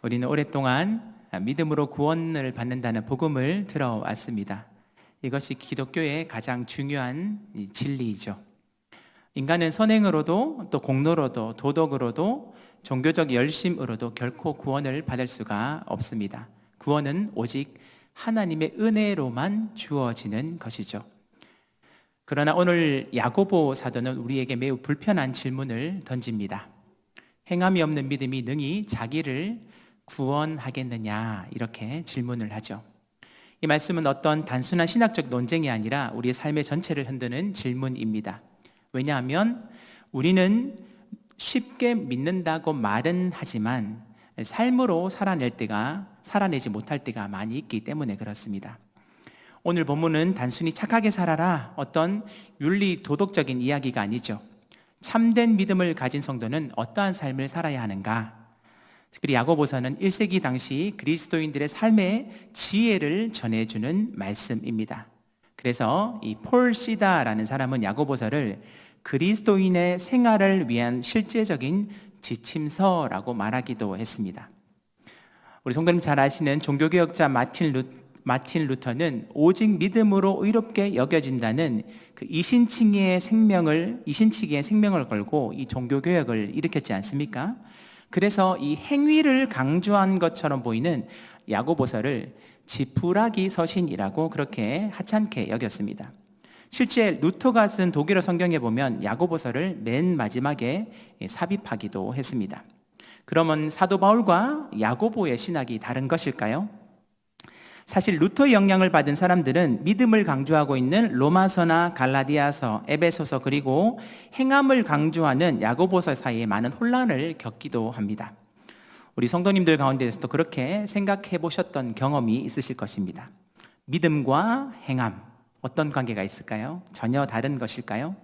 우리는 오랫동안 믿음으로 구원을 받는다는 복음을 들어왔습니다. 이것이 기독교의 가장 중요한 진리이죠. 인간은 선행으로도 또 공로로도 도덕으로도 종교적 열심으로도 결코 구원을 받을 수가 없습니다. 구원은 오직 하나님의 은혜로만 주어지는 것이죠. 그러나 오늘 야고보 사도는 우리에게 매우 불편한 질문을 던집니다. 행함이 없는 믿음이 능히 자기를 구원하겠느냐, 이렇게 질문을 하죠. 이 말씀은 어떤 단순한 신학적 논쟁이 아니라 우리의 삶의 전체를 흔드는 질문입니다. 왜냐하면 우리는 쉽게 믿는다고 말은 하지만 삶으로 살아내지 못할 때가 많이 있기 때문에 그렇습니다. 오늘 본문은 단순히 착하게 살아라, 어떤 윤리 도덕적인 이야기가 아니죠. 참된 믿음을 가진 성도는 어떠한 삶을 살아야 하는가? 특히 야고보서는 1세기 당시 그리스도인들의 삶의 지혜를 전해주는 말씀입니다. 그래서 이 폴 시다라는 사람은 야고보서를 그리스도인의 생활을 위한 실제적인 지침서라고 말하기도 했습니다. 우리 성도님 잘 아시는 종교개혁자 마틴 루터는 오직 믿음으로 의롭게 여겨진다는 그 이신칭의의 생명을 걸고 이 종교개혁을 일으켰지 않습니까? 그래서 이 행위를 강조한 것처럼 보이는 야고보서를 지푸라기 서신이라고 그렇게 하찮게 여겼습니다. 실제 루터가 쓴 독일어 성경에 보면 야고보서를 맨 마지막에 삽입하기도 했습니다. 그러면 사도 바울과 야고보의 신학이 다른 것일까요? 사실 루터의 영향을 받은 사람들은 믿음을 강조하고 있는 로마서나 갈라디아서, 에베소서 그리고 행함을 강조하는 야고보서 사이에 많은 혼란을 겪기도 합니다. 우리 성도님들 가운데에서도 그렇게 생각해 보셨던 경험이 있으실 것입니다. 믿음과 행함, 어떤 관계가 있을까요? 전혀 다른 것일까요?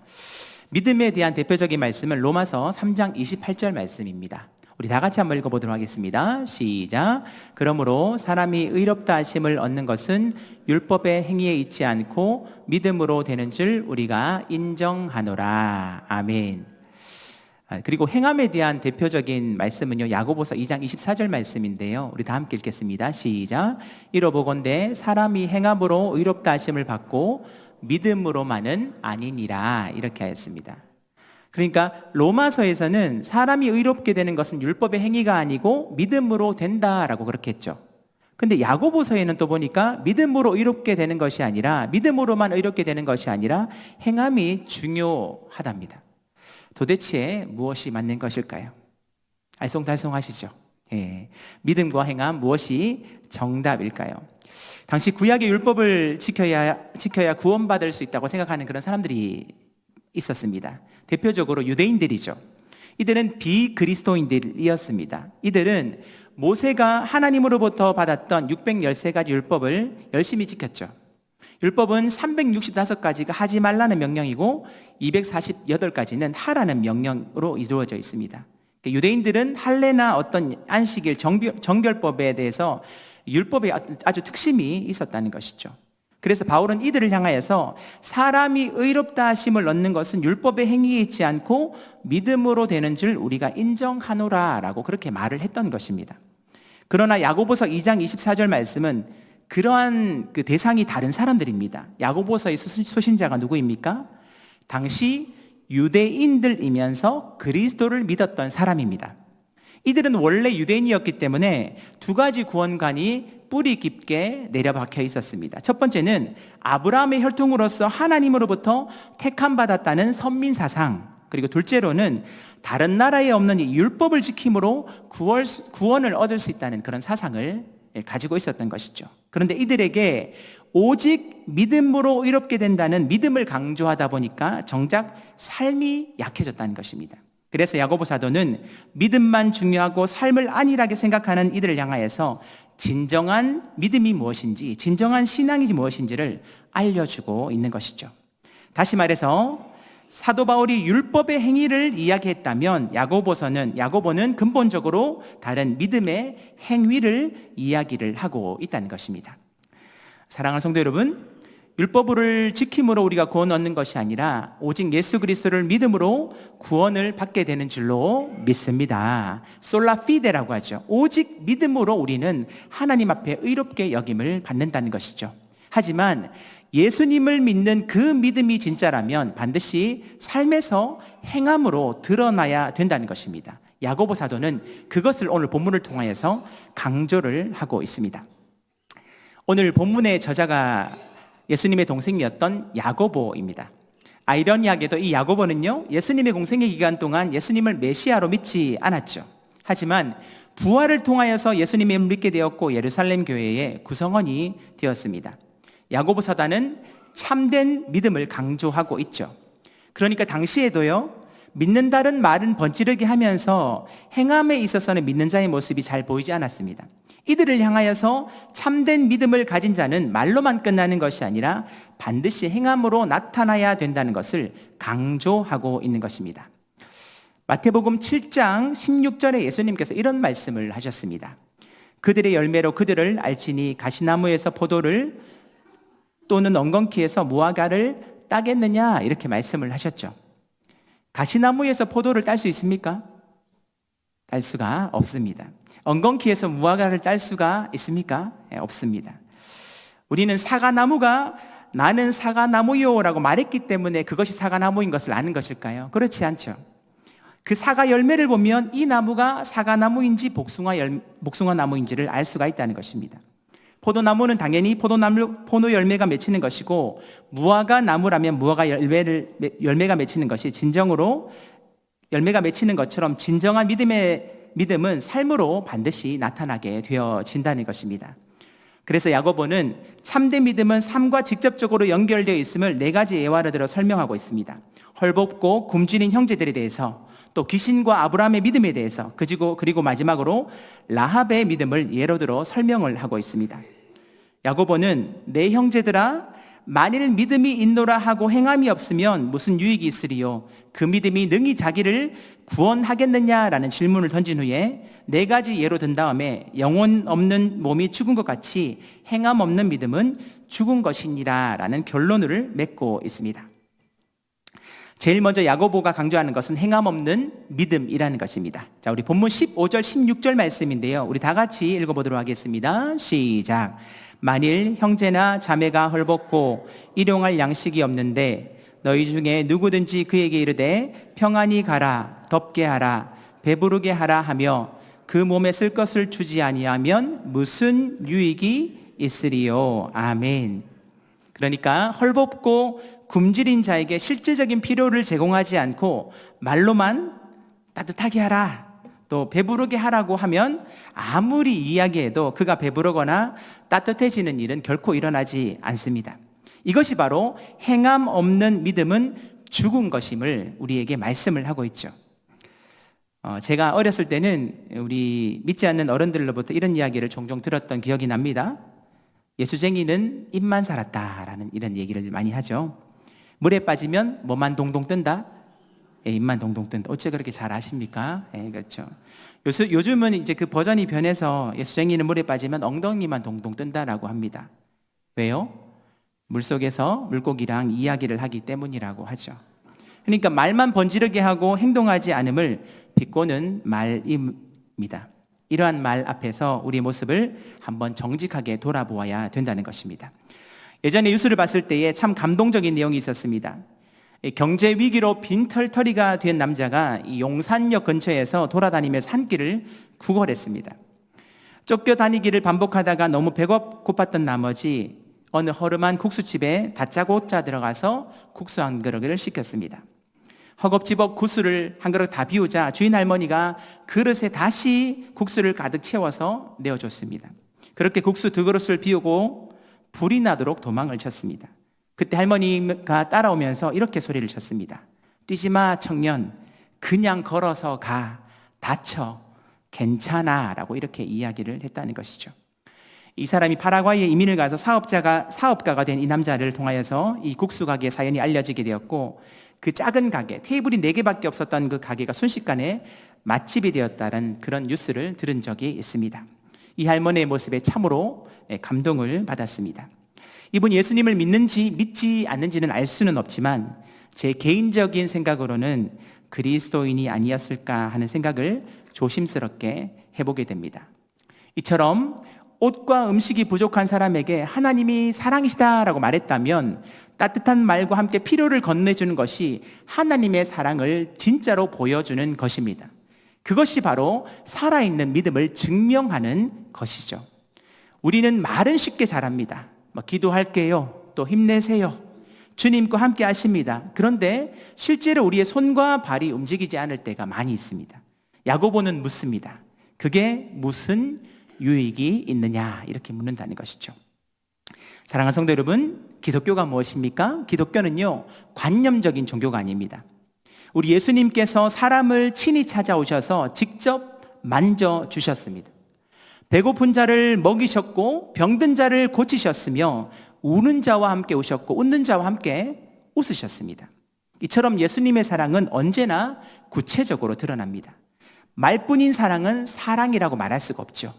믿음에 대한 대표적인 말씀은 로마서 3장 28절 말씀입니다. 우리 다 같이 한번 읽어보도록 하겠습니다. 시작. 그러므로 사람이 의롭다 하심을 얻는 것은 율법의 행위에 있지 않고 믿음으로 되는 줄 우리가 인정하노라. 아멘. 그리고 행함에 대한 대표적인 말씀은요, 야고보서 2장 24절 말씀인데요, 우리 다 함께 읽겠습니다. 시작. 이러보건대 사람이 행함으로 의롭다 하심을 받고 믿음으로만은 아니니라, 이렇게 하였습니다. 그러니까 로마서에서는 사람이 의롭게 되는 것은 율법의 행위가 아니고 믿음으로 된다라고 그렇게 했죠. 근데 야고보서에는 또 보니까 믿음으로 의롭게 되는 것이 아니라, 믿음으로만 의롭게 되는 것이 아니라 행함이 중요하답니다. 도대체 무엇이 맞는 것일까요? 알쏭달쏭하시죠? 예. 믿음과 행함, 무엇이 정답일까요? 당시 구약의 율법을 지켜야 구원받을 수 있다고 생각하는 그런 사람들이 있었습니다. 대표적으로 유대인들이죠. 이들은 비그리스도인들이었습니다. 이들은 모세가 하나님으로부터 받았던 613가지 율법을 열심히 지켰죠. 율법은 365가지가 하지 말라는 명령이고 248가지는 하라는 명령으로 이루어져 있습니다. 유대인들은 할례나 어떤 안식일, 정결법에 대해서 율법에 아주 특심이 있었다는 것이죠. 그래서 바울은 이들을 향하여서 사람이 의롭다 하심을 얻는 것은 율법의 행위에 있지 않고 믿음으로 되는 줄 우리가 인정하노라 라고 그렇게 말을 했던 것입니다. 그러나 야고보서 2장 24절 말씀은 그러한 그 대상이 다른 사람들입니다. 야고보서의 수신자가 누구입니까? 당시 유대인들이면서 그리스도를 믿었던 사람입니다. 이들은 원래 유대인이었기 때문에 두 가지 구원관이 뿌리 깊게 내려박혀 있었습니다. 첫 번째는 아브라함의 혈통으로서 하나님으로부터 택함 받았다는 선민 사상, 그리고 둘째로는 다른 나라에 없는 이 율법을 지킴으로 구원을 얻을 수 있다는 그런 사상을 가지고 있었던 것이죠. 그런데 이들에게 오직 믿음으로 의롭게 된다는 믿음을 강조하다 보니까 정작 삶이 약해졌다는 것입니다. 그래서 야고보 사도는 믿음만 중요하고 삶을 안일하게 생각하는 이들을 향하여서 진정한 믿음이 무엇인지, 진정한 신앙이 무엇인지를 알려주고 있는 것이죠. 다시 말해서 사도 바울이 율법의 행위를 이야기했다면 야고보는 근본적으로 다른 믿음의 행위를 이야기를 하고 있다는 것입니다. 사랑하는 성도 여러분, 율법을 지킴으로 우리가 구원 얻는 것이 아니라 오직 예수 그리스도를 믿음으로 구원을 받게 되는 줄로 믿습니다. 솔라 피데라고 하죠. 오직 믿음으로 우리는 하나님 앞에 의롭게 여김을 받는다는 것이죠. 하지만 예수님을 믿는 그 믿음이 진짜라면 반드시 삶에서 행함으로 드러나야 된다는 것입니다. 야고보 사도는 그것을 오늘 본문을 통하여서 강조를 하고 있습니다. 오늘 본문의 저자가 예수님의 동생이었던 야고보입니다. 아이러니하게도 이 야고보는요, 예수님의 공생의 기간 동안 예수님을 메시아로 믿지 않았죠. 하지만 부활을 통하여서 예수님을 믿게 되었고 예루살렘 교회의 구성원이 되었습니다. 야고보 사도는 참된 믿음을 강조하고 있죠. 그러니까 당시에도요, 믿는다는 말은 번지르게 하면서 행함에 있어서는 믿는 자의 모습이 잘 보이지 않았습니다. 이들을 향하여서 참된 믿음을 가진 자는 말로만 끝나는 것이 아니라 반드시 행함으로 나타나야 된다는 것을 강조하고 있는 것입니다. 마태복음 7장 16절에 예수님께서 이런 말씀을 하셨습니다. 그들의 열매로 그들을 알지니 가시나무에서 포도를 또는 엉겅퀴에서 무화과를 따겠느냐, 이렇게 말씀을 하셨죠. 가시나무에서 포도를 딸 수 있습니까? 딸 수가 없습니다. 엉겅퀴에서 무화과를 딸 수가 있습니까? 없습니다. 우리는 사과나무가 나는 사과나무요 라고 말했기 때문에 그것이 사과나무인 것을 아는 것일까요? 그렇지 않죠. 그 사과 열매를 보면 이 나무가 사과나무인지 복숭아나무인지를 알 수가 있다는 것입니다. 포도나무는 당연히 포도 열매가 맺히는 것이고, 무화과 나무라면 무화과 열매가 맺히는 것이 진정으로 열매가 맺히는 것처럼 진정한 믿음은 삶으로 반드시 나타나게 되어진다는 것입니다. 그래서 야고보는 참된 믿음은 삶과 직접적으로 연결되어 있음을 네 가지 예화를 들어 설명하고 있습니다. 헐벗고 굶주린 형제들에 대해서, 또 귀신과 아브라함의 믿음에 대해서, 그리고 마지막으로 라합의 믿음을 예로 들어 설명을 하고 있습니다. 야고보는 내 형제들아, 만일 믿음이 있노라 하고 행함이 없으면 무슨 유익이 있으리요? 그 믿음이 능히 자기를 구원하겠느냐라는 질문을 던진 후에 네 가지 예로 든 다음에 영혼 없는 몸이 죽은 것 같이 행함 없는 믿음은 죽은 것이니라 라는 결론을 맺고 있습니다. 제일 먼저 야고보가 강조하는 것은 행함 없는 믿음이라는 것입니다. 자, 우리 본문 15절 16절 말씀인데요, 우리 다 같이 읽어보도록 하겠습니다. 시작. 만일 형제나 자매가 헐벗고 일용할 양식이 없는데 너희 중에 누구든지 그에게 이르되 평안히 가라, 덥게 하라, 배부르게 하라 하며 그 몸에 쓸 것을 주지 아니하면 무슨 유익이 있으리요? 아멘. 그러니까 헐벗고 굶주린 자에게 실제적인 필요를 제공하지 않고 말로만 따뜻하게 하라, 또 배부르게 하라고 하면 아무리 이야기해도 그가 배부르거나 따뜻해지는 일은 결코 일어나지 않습니다. 이것이 바로 행함 없는 믿음은 죽은 것임을 우리에게 말씀을 하고 있죠. 제가 어렸을 때는 우리 믿지 않는 어른들로부터 이런 이야기를 종종 들었던 기억이 납니다. 예수쟁이는 입만 살았다라는 이런 얘기를 많이 하죠. 물에 빠지면 뭐만 동동 뜬다? 입만 동동 뜬다. 어째 그렇게 잘 아십니까? 그렇죠. 요즘은 이제 그 버전이 변해서 예수쟁이는 물에 빠지면 엉덩이만 동동 뜬다라고 합니다. 왜요? 물속에서 물고기랑 이야기를 하기 때문이라고 하죠. 그러니까 말만 번지르게 하고 행동하지 않음을 비꼬는 말입니다. 이러한 말 앞에서 우리 모습을 한번 정직하게 돌아보아야 된다는 것입니다. 예전에 뉴스를 봤을 때에 참 감동적인 내용이 있었습니다. 경제 위기로 빈털터리가 된 남자가 이 용산역 근처에서 돌아다니면서 한 끼를 구걸했습니다. 쫓겨다니기를 반복하다가 너무 배가 고팠던 나머지 어느 허름한 국수집에 다짜고짜 들어가서 국수 한 그릇을 시켰습니다. 허겁지겁 국수를 한 그릇 다 비우자 주인 할머니가 그릇에 다시 국수를 가득 채워서 내어줬습니다. 그렇게 국수 두 그릇을 비우고 불이 나도록 도망을 쳤습니다. 그때 할머니가 따라오면서 이렇게 소리를 쳤습니다. 뛰지 마 청년, 그냥 걸어서 가, 다쳐, 괜찮아 라고 이렇게 이야기를 했다는 것이죠. 이 사람이 파라과이에 이민을 가서 사업가가 된 이 남자를 통하여서 이 국수 가게 사연이 알려지게 되었고, 그 작은 가게, 테이블이 4개밖에 없었던 그 가게가 순식간에 맛집이 되었다는 그런 뉴스를 들은 적이 있습니다. 이 할머니의 모습에 참으로 감동을 받았습니다. 이분 예수님을 믿는지 믿지 않는지는 알 수는 없지만 제 개인적인 생각으로는 그리스도인이 아니었을까 하는 생각을 조심스럽게 해보게 됩니다. 이처럼 옷과 음식이 부족한 사람에게 하나님이 사랑이시다라고 말했다면 따뜻한 말과 함께 필요를 건네주는 것이 하나님의 사랑을 진짜로 보여주는 것입니다. 그것이 바로 살아있는 믿음을 증명하는 것이죠. 우리는 말은 쉽게 잘합니다. 기도할게요. 또 힘내세요. 주님과 함께 하십니다. 그런데 실제로 우리의 손과 발이 움직이지 않을 때가 많이 있습니다. 야고보는 묻습니다. 그게 무슨 유익이 있느냐 이렇게 묻는다는 것이죠. 사랑하는 성도 여러분, 기독교가 무엇입니까? 기독교는요, 관념적인 종교가 아닙니다. 우리 예수님께서 사람을 친히 찾아오셔서 직접 만져주셨습니다. 배고픈 자를 먹이셨고 병든 자를 고치셨으며 우는 자와 함께 오셨고 웃는 자와 함께 웃으셨습니다. 이처럼 예수님의 사랑은 언제나 구체적으로 드러납니다. 말뿐인 사랑은 사랑이라고 말할 수가 없죠.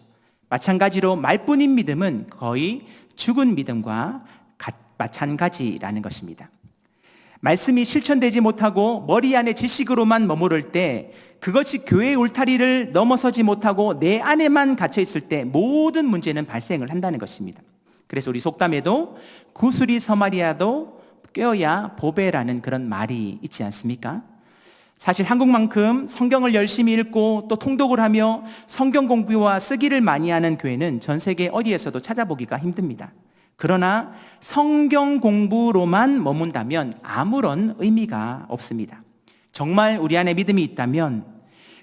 마찬가지로 말뿐인 믿음은 거의 죽은 믿음과 마찬가지라는 것입니다. 말씀이 실천되지 못하고 머리 안에 지식으로만 머무를 때, 그것이 교회의 울타리를 넘어서지 못하고 내 안에만 갇혀 있을 때 모든 문제는 발생을 한다는 것입니다. 그래서 우리 속담에도 구슬이 서말이라도 꿰어야 보배라는 그런 말이 있지 않습니까? 사실 한국만큼 성경을 열심히 읽고 또 통독을 하며 성경 공부와 쓰기를 많이 하는 교회는 전 세계 어디에서도 찾아보기가 힘듭니다. 그러나 성경 공부로만 머문다면 아무런 의미가 없습니다. 정말 우리 안에 믿음이 있다면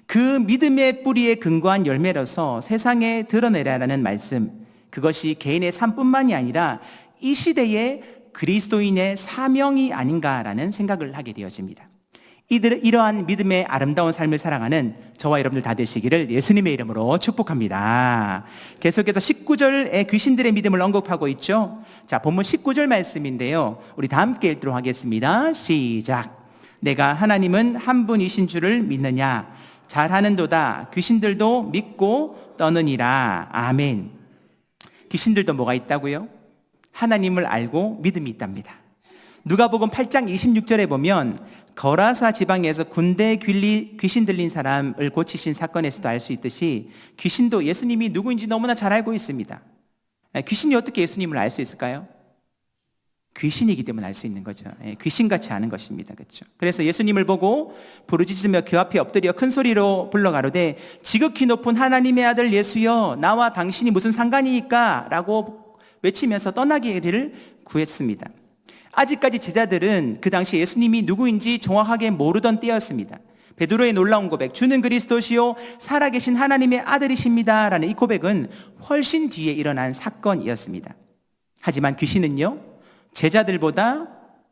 그 믿음의 뿌리에 근거한 열매로서 세상에 드러내라는 말씀, 그것이 개인의 삶뿐만이 아니라 이 시대의 그리스도인의 사명이 아닌가라는 생각을 하게 되어집니다. 이러한 믿음의 아름다운 삶을 살아가는 저와 여러분들 다 되시기를 예수님의 이름으로 축복합니다. 계속해서 19절에 귀신들의 믿음을 언급하고 있죠. 자, 본문 19절 말씀인데요, 우리 다 함께 읽도록 하겠습니다. 시작. 내가 하나님은 한 분이신 줄을 믿느냐? 잘하는도다. 귀신들도 믿고 떠느니라. 아멘. 귀신들도 뭐가 있다고요? 하나님을 알고 믿음이 있답니다. 누가복음 8장 26절에 보면 거라사 지방에서 군대에 귀신 들린 사람을 고치신 사건에서도 알 수 있듯이 귀신도 예수님이 누구인지 너무나 잘 알고 있습니다. 귀신이 어떻게 예수님을 알 수 있을까요? 귀신이기 때문에 알 수 있는 거죠. 귀신같이 아는 것입니다. 그렇죠? 그래서 예수님을 보고 부르짖으며 그 앞에 엎드려 큰 소리로 불러 가로되 지극히 높은 하나님의 아들 예수여, 나와 당신이 무슨 상관이니까? 라고 외치면서 떠나기를 구했습니다. 아직까지 제자들은 그 당시 예수님이 누구인지 정확하게 모르던 때였습니다. 베드로의 놀라운 고백, 주는 그리스도시요 살아계신 하나님의 아들이십니다 라는 이 고백은 훨씬 뒤에 일어난 사건이었습니다. 하지만 귀신은요, 제자들보다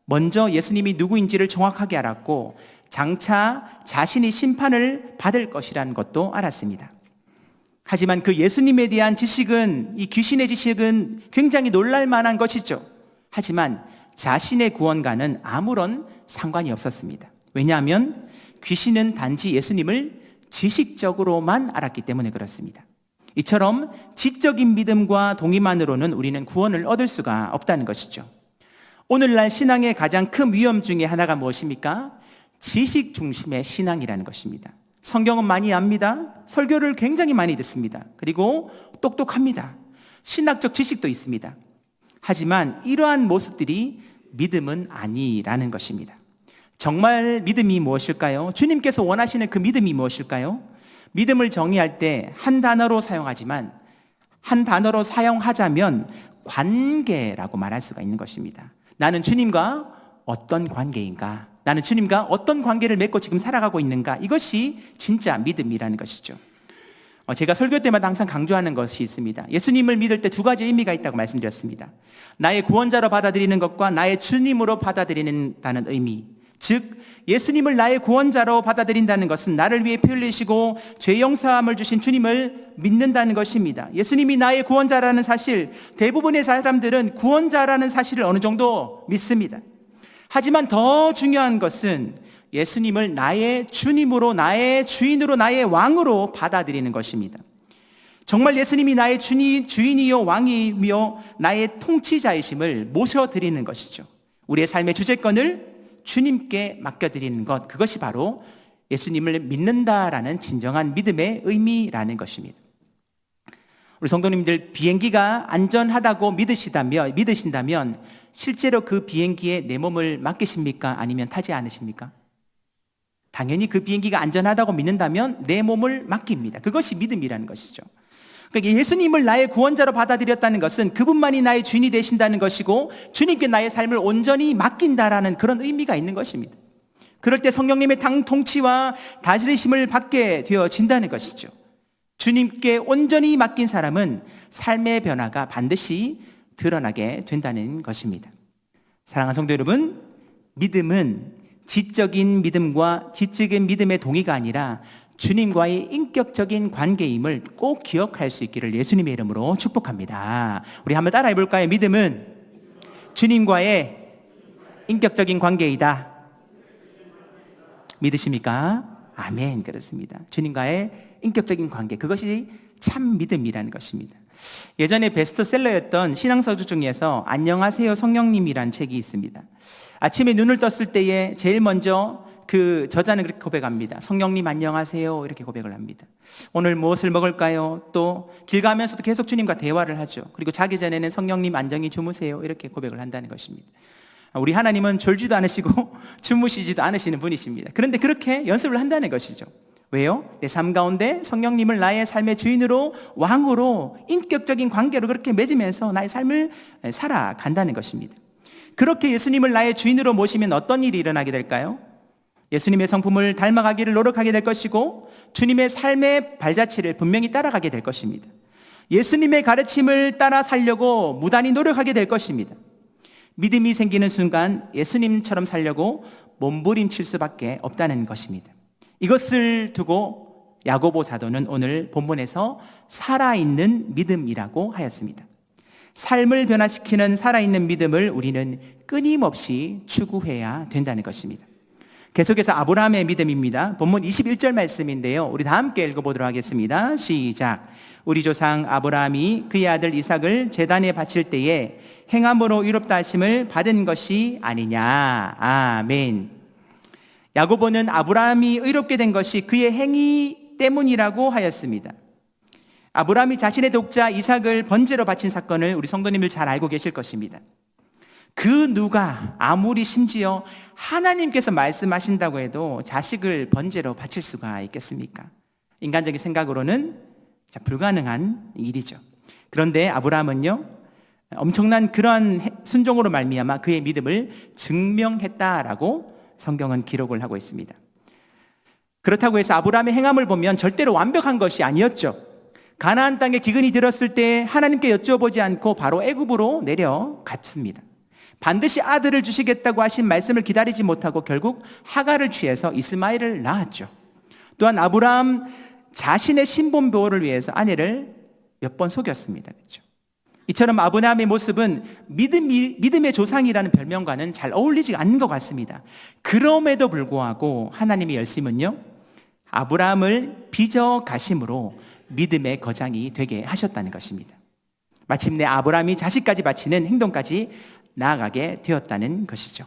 먼저 예수님이 누구인지를 정확하게 알았고 장차 자신이 심판을 받을 것이라는 것도 알았습니다. 하지만 그 예수님에 대한 지식은, 이 귀신의 지식은 굉장히 놀랄 만한 것이죠. 하지만 자신의 구원과는 아무런 상관이 없었습니다. 왜냐하면 귀신은 단지 예수님을 지식적으로만 알았기 때문에 그렇습니다. 이처럼 지적인 믿음과 동의만으로는 우리는 구원을 얻을 수가 없다는 것이죠. 오늘날 신앙의 가장 큰 위험 중에 하나가 무엇입니까? 지식 중심의 신앙이라는 것입니다. 성경은 많이 압니다. 설교를 굉장히 많이 듣습니다. 그리고 똑똑합니다. 신학적 지식도 있습니다. 하지만 이러한 모습들이 믿음은 아니라는 것입니다. 정말 믿음이 무엇일까요? 주님께서 원하시는 그 믿음이 무엇일까요? 믿음을 정의할 때 한 단어로 사용하지만, 한 단어로 사용하자면 관계라고 말할 수가 있는 것입니다. 나는 주님과 어떤 관계인가? 나는 주님과 어떤 관계를 맺고 지금 살아가고 있는가? 이것이 진짜 믿음이라는 것이죠. 제가 설교 때마다 항상 강조하는 것이 있습니다. 예수님을 믿을 때 두 가지 의미가 있다고 말씀드렸습니다. 나의 구원자로 받아들이는 것과 나의 주님으로 받아들이는다는 의미. 즉 예수님을 나의 구원자로 받아들인다는 것은 나를 위해 피 흘리시고 죄 용서함을 주신 주님을 믿는다는 것입니다. 예수님이 나의 구원자라는 사실, 대부분의 사람들은 구원자라는 사실을 어느 정도 믿습니다. 하지만 더 중요한 것은 예수님을 나의 주님으로, 나의 주인으로, 나의 왕으로 받아들이는 것입니다. 정말 예수님이 나의 주인이요 왕이며 나의 통치자이심을 모셔드리는 것이죠. 우리의 삶의 주재권을 주님께 맡겨드리는 것, 그것이 바로 예수님을 믿는다라는 진정한 믿음의 의미라는 것입니다. 우리 성도님들, 비행기가 안전하다고 믿으신다면 실제로 그 비행기에 내 몸을 맡기십니까? 아니면 타지 않으십니까? 당연히 그 비행기가 안전하다고 믿는다면 내 몸을 맡깁니다. 그것이 믿음이라는 것이죠. 그러니까 예수님을 나의 구원자로 받아들였다는 것은 그분만이 나의 주인이 되신다는 것이고 주님께 나의 삶을 온전히 맡긴다라는 그런 의미가 있는 것입니다. 그럴 때 성령님의 통치와 다스리심을 받게 되어진다는 것이죠. 주님께 온전히 맡긴 사람은 삶의 변화가 반드시 드러나게 된다는 것입니다. 사랑하는 성도 여러분, 믿음은 지적인 믿음과 지적인 믿음의 동의가 아니라 주님과의 인격적인 관계임을 꼭 기억할 수 있기를 예수님의 이름으로 축복합니다. 우리 한번 따라해 볼까요? 믿음은 주님과의 인격적인 관계이다. 믿으십니까? 아멘. 그렇습니다. 주님과의 인격적인 관계, 그것이 참 믿음이라는 것입니다. 예전에 베스트셀러였던 신앙서주 중에서 안녕하세요 성령님이란 책이 있습니다. 아침에 눈을 떴을 때에 제일 먼저 그 저자는 그렇게 고백합니다. 성령님 안녕하세요, 이렇게 고백을 합니다. 오늘 무엇을 먹을까요? 또 길 가면서도 계속 주님과 대화를 하죠. 그리고 자기 전에는 성령님 안정히 주무세요, 이렇게 고백을 한다는 것입니다. 우리 하나님은 졸지도 않으시고 주무시지도 않으시는 분이십니다. 그런데 그렇게 연습을 한다는 것이죠. 왜요? 내 삶 가운데 성령님을 나의 삶의 주인으로, 왕으로, 인격적인 관계로 그렇게 맺으면서 나의 삶을 살아간다는 것입니다. 그렇게 예수님을 나의 주인으로 모시면 어떤 일이 일어나게 될까요? 예수님의 성품을 닮아가기를 노력하게 될 것이고 주님의 삶의 발자취를 분명히 따라가게 될 것입니다. 예수님의 가르침을 따라 살려고 무단히 노력하게 될 것입니다. 믿음이 생기는 순간 예수님처럼 살려고 몸부림칠 수밖에 없다는 것입니다. 이것을 두고 야고보 사도는 오늘 본문에서 살아있는 믿음이라고 하였습니다. 삶을 변화시키는 살아있는 믿음을 우리는 끊임없이 추구해야 된다는 것입니다. 계속해서 아브라함의 믿음입니다. 본문 21절 말씀인데요, 우리 다 함께 읽어보도록 하겠습니다. 시작. 우리 조상 아브라함이 그의 아들 이삭을 제단에 바칠 때에 행함으로 의롭다 하심을 받은 것이 아니냐. 아멘. 야고보는 아브라함이 의롭게 된 것이 그의 행위 때문이라고 하였습니다. 아브라함이 자신의 독자 이삭을 번제로 바친 사건을 우리 성도님들 잘 알고 계실 것입니다. 그 누가 아무리 심지어 하나님께서 말씀하신다고 해도 자식을 번제로 바칠 수가 있겠습니까? 인간적인 생각으로는 불가능한 일이죠. 그런데 아브라함은요, 엄청난 그러한 순종으로 말미암아 그의 믿음을 증명했다라고 성경은 기록을 하고 있습니다. 그렇다고 해서 아브라함의 행함을 보면 절대로 완벽한 것이 아니었죠. 가나안 땅에 기근이 들었을 때 하나님께 여쭤보지 않고 바로 애굽으로 내려갔습니다. 반드시 아들을 주시겠다고 하신 말씀을 기다리지 못하고 결국 하갈을 취해서 이스마엘을 낳았죠. 또한 아브라함 자신의 신분 보호를 위해서 아내를 몇 번 속였습니다. 그렇죠? 이처럼 아브라함의 모습은 믿음의 조상이라는 별명과는 잘 어울리지 않는 것 같습니다. 그럼에도 불구하고 하나님의 열심은요, 아브라함을 빚어 가심으로 믿음의 거장이 되게 하셨다는 것입니다. 마침내 아브라함이 자식까지 바치는 행동까지 나아가게 되었다는 것이죠.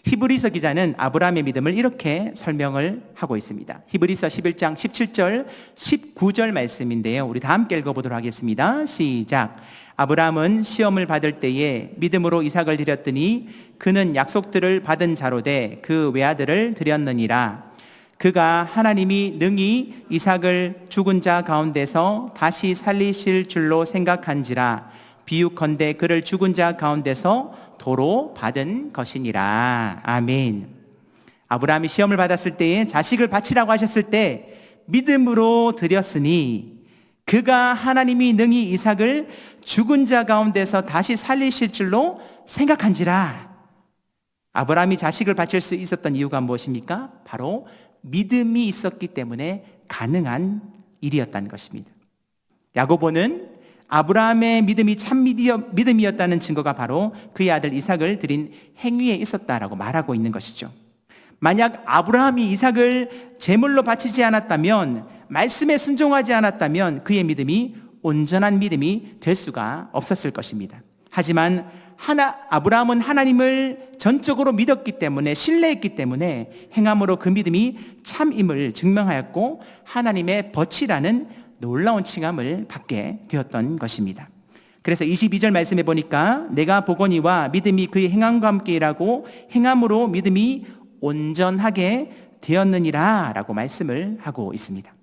히브리서 기자는 아브라함의 믿음을 이렇게 설명을 하고 있습니다. 히브리서 11장 17절 19절 말씀인데요, 우리 다 함께 읽어보도록 하겠습니다. 시작. 아브라함은 시험을 받을 때에 믿음으로 이삭을 드렸더니 그는 약속들을 받은 자로 돼 그 외아들을 드렸느니라. 그가 하나님이 능히 이삭을 죽은 자 가운데서 다시 살리실 줄로 생각한지라. 비유컨대 그를 죽은 자 가운데서 도로 받은 것이니라. 아멘. 아브라함이 시험을 받았을 때에 자식을 바치라고 하셨을 때 믿음으로 드렸으니 그가 하나님이 능히 이삭을 죽은 자 가운데서 다시 살리실 줄로 생각한지라. 아브라함이 자식을 바칠 수 있었던 이유가 무엇입니까? 바로 믿음이 있었기 때문에 가능한 일이었다는 것입니다. 야고보는 아브라함의 믿음이 참 믿음이었다는 증거가 바로 그의 아들 이삭을 드린 행위에 있었다라고 말하고 있는 것이죠. 만약 아브라함이 이삭을 제물로 바치지 않았다면, 말씀에 순종하지 않았다면 그의 믿음이 온전한 믿음이 될 수가 없었을 것입니다. 하지만 아브라함은 하나님을 전적으로 믿었기 때문에, 신뢰했기 때문에 행함으로 그 믿음이 참임을 증명하였고 하나님의 벗이라는 놀라운 칭함을 받게 되었던 것입니다. 그래서 22절 말씀해 보니까 내가 보거니와 믿음이 그의 행함과 함께 일하고 행함으로 믿음이 온전하게 되었느니라 라고 말씀을 하고 있습니다.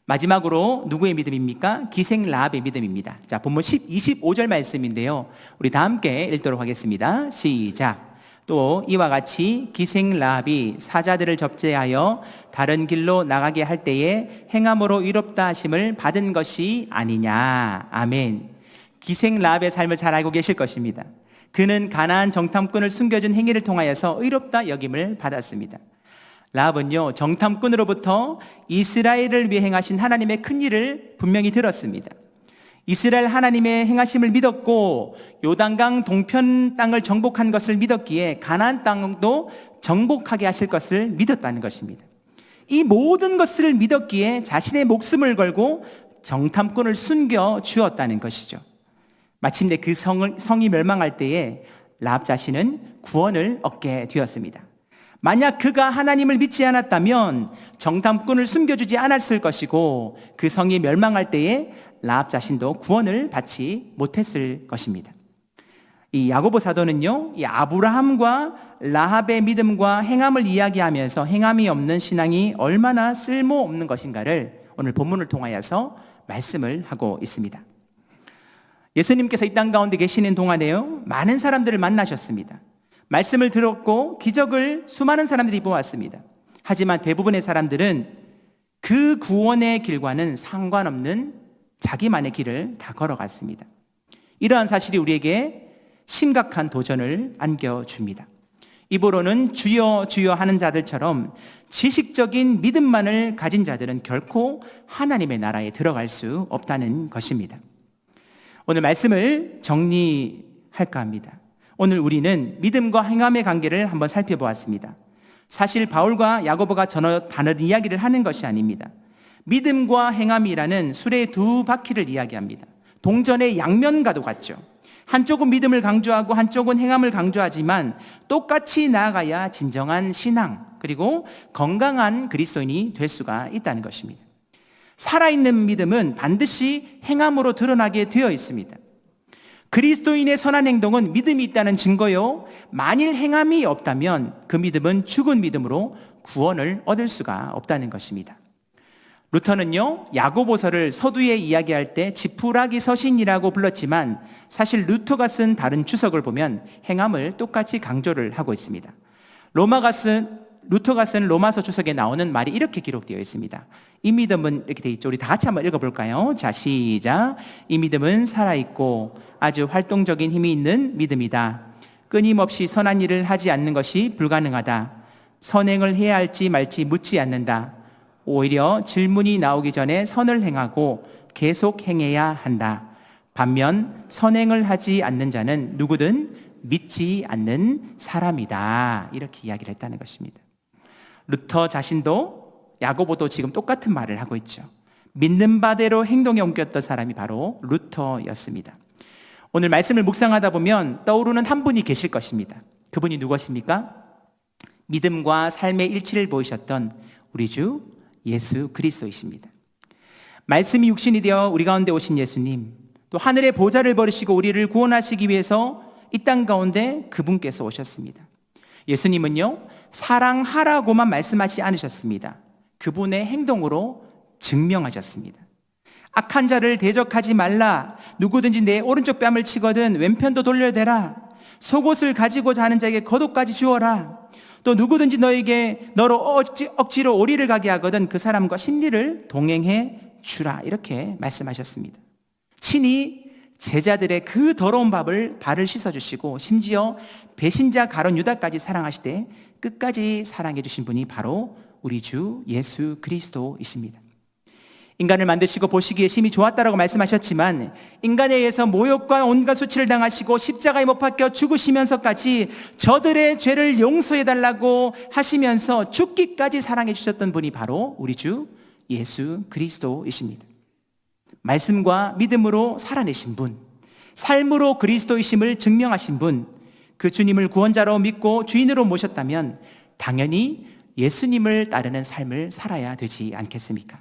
마지막으로 누구의 믿음입니까? 기생 라합의 믿음입니다. 자, 본문 25절 말씀인데요, 우리 다 함께 읽도록 하겠습니다. 시작. 또 이와 같이 기생 라합이 사자들을 접대하여 다른 길로 나가게 할 때에 행함으로 의롭다 하심을 받은 것이 아니냐. 아멘. 기생 라합의 삶을 잘 알고 계실 것입니다. 그는 가나안 정탐꾼을 숨겨준 행위를 통하여서 의롭다 여김을 받았습니다. 라합은요, 정탐꾼으로부터 이스라엘을 위해 행하신 하나님의 큰 일을 분명히 들었습니다. 이스라엘 하나님의 행하심을 믿었고 요단강 동편 땅을 정복한 것을 믿었기에 가나안 땅도 정복하게 하실 것을 믿었다는 것입니다. 이 모든 것을 믿었기에 자신의 목숨을 걸고 정탐꾼을 숨겨 주었다는 것이죠. 마침내 그 성이 멸망할 때에 라합 자신은 구원을 얻게 되었습니다. 만약 그가 하나님을 믿지 않았다면 정탐꾼을 숨겨주지 않았을 것이고 그 성이 멸망할 때에 라합 자신도 구원을 받지 못했을 것입니다. 이 야고보 사도는요, 이 아브라함과 라합의 믿음과 행함을 이야기하면서 행함이 없는 신앙이 얼마나 쓸모없는 것인가를 오늘 본문을 통하여서 말씀을 하고 있습니다. 예수님께서 이 땅 가운데 계시는 동안에요, 많은 사람들을 만나셨습니다. 말씀을 들었고 기적을 수많은 사람들이 보았습니다. 하지만 대부분의 사람들은 그 구원의 길과는 상관없는 자기만의 길을 다 걸어갔습니다. 이러한 사실이 우리에게 심각한 도전을 안겨줍니다. 입으로는 주여 주여 하는 자들처럼 지식적인 믿음만을 가진 자들은 결코 하나님의 나라에 들어갈 수 없다는 것입니다. 오늘 말씀을 정리할까 합니다. 오늘 우리는 믿음과 행함의 관계를 한번 살펴보았습니다. 사실 바울과 야고보가 전혀 다른 이야기를 하는 것이 아닙니다. 믿음과 행함이라는 술의 두 바퀴를 이야기합니다. 동전의 양면과도 같죠. 한쪽은 믿음을 강조하고 한쪽은 행함을 강조하지만 똑같이 나아가야 진정한 신앙 그리고 건강한 그리스도인이 될 수가 있다는 것입니다. 살아있는 믿음은 반드시 행함으로 드러나게 되어 있습니다. 그리스도인의 선한 행동은 믿음이 있다는 증거요, 만일 행함이 없다면 그 믿음은 죽은 믿음으로 구원을 얻을 수가 없다는 것입니다. 루터는요, 야고보서를 서두에 이야기할 때 지푸라기 서신이라고 불렀지만 사실 루터가 쓴 다른 주석을 보면 행함을 똑같이 강조를 하고 있습니다. 루터가 쓴 로마서 주석에 나오는 말이 이렇게 기록되어 있습니다. 이 믿음은 이렇게 되어 있죠. 우리 다 같이 한번 읽어볼까요? 자, 시작. 이 믿음은 살아있고 아주 활동적인 힘이 있는 믿음이다. 끊임없이 선한 일을 하지 않는 것이 불가능하다. 선행을 해야 할지 말지 묻지 않는다. 오히려 질문이 나오기 전에 선을 행하고 계속 행해야 한다. 반면 선행을 하지 않는 자는 누구든 믿지 않는 사람이다. 이렇게 이야기를 했다는 것입니다. 루터 자신도 야고보도 지금 똑같은 말을 하고 있죠. 믿는 바대로 행동에 옮겼던 사람이 바로 루터였습니다. 오늘 말씀을 묵상하다 보면 떠오르는 한 분이 계실 것입니다. 그분이 누구십니까? 믿음과 삶의 일치를 보이셨던 우리 주 예수 그리스도이십니다. 말씀이 육신이 되어 우리 가운데 오신 예수님, 또 하늘의 보좌를 버리시고 우리를 구원하시기 위해서 이 땅 가운데 그분께서 오셨습니다. 예수님은요, 사랑하라고만 말씀하지 않으셨습니다. 그분의 행동으로 증명하셨습니다. 악한 자를 대적하지 말라. 누구든지 내 오른쪽 뺨을 치거든 왼편도 돌려대라. 속옷을 가지고자 하는 자에게 겉옷까지 주어라. 또 누구든지 너로 억지로 오리를 가게 하거든 그 사람과 심리를 동행해 주라. 이렇게 말씀하셨습니다. 친히 제자들의 그 더러운 발을 씻어주시고 심지어 배신자 가룟 유다까지 사랑하시되 끝까지 사랑해 주신 분이 바로 우리 주 예수 그리스도이십니다. 인간을 만드시고 보시기에 심히 좋았다라고 말씀하셨지만 인간에 의해서 모욕과 온갖 수치를 당하시고 십자가에 못 박혀 죽으시면서까지 저들의 죄를 용서해달라고 하시면서 죽기까지 사랑해 주셨던 분이 바로 우리 주 예수 그리스도이십니다. 말씀과 믿음으로 살아내신 분, 삶으로 그리스도이심을 증명하신 분, 그 주님을 구원자로 믿고 주인으로 모셨다면 당연히 예수님을 따르는 삶을 살아야 되지 않겠습니까?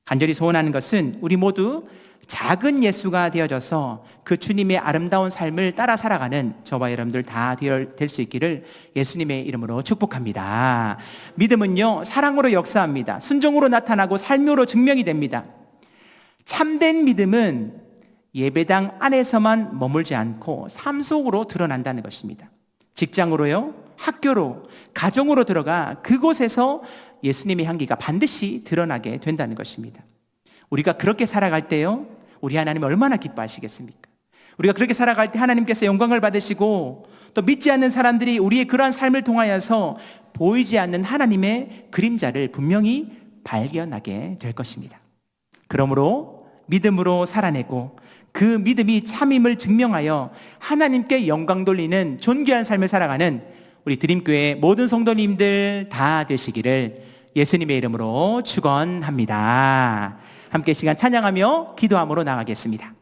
간절히 소원하는 것은 우리 모두 작은 예수가 되어져서 그 주님의 아름다운 삶을 따라 살아가는 저와 여러분들 다 될 수 있기를 예수님의 이름으로 축복합니다. 믿음은요, 사랑으로 역사합니다. 순종으로 나타나고 삶으로 증명이 됩니다. 참된 믿음은 예배당 안에서만 머물지 않고 삶 속으로 드러난다는 것입니다. 직장으로요, 학교로, 가정으로 들어가 그곳에서 예수님의 향기가 반드시 드러나게 된다는 것입니다. 우리가 그렇게 살아갈 때요, 우리 하나님 얼마나 기뻐하시겠습니까? 우리가 그렇게 살아갈 때 하나님께서 영광을 받으시고 또 믿지 않는 사람들이 우리의 그러한 삶을 통하여서 보이지 않는 하나님의 그림자를 분명히 발견하게 될 것입니다. 그러므로 믿음으로 살아내고 그 믿음이 참임을 증명하여 하나님께 영광 돌리는 존귀한 삶을 살아가는 우리 드림교회 모든 성도님들 다 되시기를 예수님의 이름으로 축원합니다. 함께 시간 찬양하며 기도함으로 나가겠습니다.